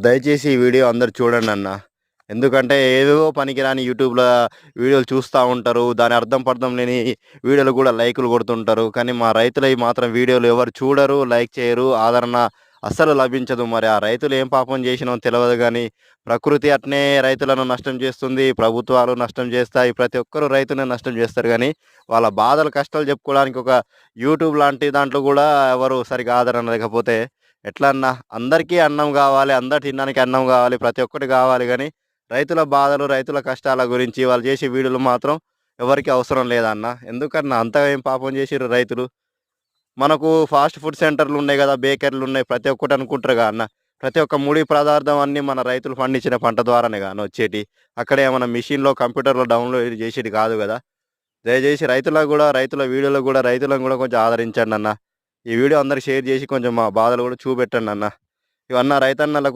దయచేసి ఈ వీడియో అందరూ చూడండన్నా. ఎందుకంటే ఏవేవో పనికిరాని యూట్యూబ్‌ల వీడియోలు చూస్తా ఉంటారు. దాని అర్థం పర్థం లేని వీడియోలు గూడా లైకులు కొడుతుంటారు. కానీ మా రైతులయి మాత్రం వీడియోలు ఎవరు చూడరు, లైక్ చేయరు, ఆదరణ అస్సలు లభించదు. మరి ఆ రైతులు ఏం పాపం చేసినో తెలవదు గానీ, ప్రకృతి అట్నే రైతులను నష్టం చేస్తుంది. ప్రభుత్వాలు నష్టం చేస్తాయి. ప్రతి ఒక్కరు రైతునే నష్టం చేస్తారు గానీ, వాళ్ళ బాధలు, కష్టాలు చెప్పుకోవడానికి ఒక యూట్యూబ్ లాంటి దాంట్లో గూడా ఎవరు సరిగ్గా ఆదరణ లేకపోతే ఎట్లా అన్నా? అందరికీ అన్నం గావాలి. అందరు తినడానికి అన్నం గావాలి. ప్రతి ఒక్కటి గావాలి గానీ, రైతుల బాధలు, రైతుల కష్టాల గురించి వాళ్ళు చేసే వీడియోలు మాత్రం ఎవరికీ అవసరం లేదన్న. ఎందుకన్నా అంతగా ఏం పాపం చేసిర్రు రైతులు? మనకు ఫాస్ట్ ఫుడ్ సెంటర్‌లు ఉన్నాయి గదా! బేకరీలు ఉన్నాయి. ప్రతి ఒక్కటి అనుకుంటారుగా అన్న. ప్రతి ఒక్క ముడి పదార్థం అన్నీ మన రైతులు పండించిన పంట ద్వారానేగా అన్న వచ్చేటియి. అక్కడ ఏమన్నా మిషన్‌లో, కంప్యూటర్‌లో డౌన్‌లోడ్ చేసేది కాదు గదా! దయచేసి రైతులకు గూడా, రైతుల వీడియోలో గూడా రైతులను గూడా కొంచెం ఆదరించండన్న. ఈ వీడియో అందరికి షేర్ చేసి కొంచెం మా బాధలు గూడా చూపెట్టండన్న. ఇవన్న రైతన్నలకు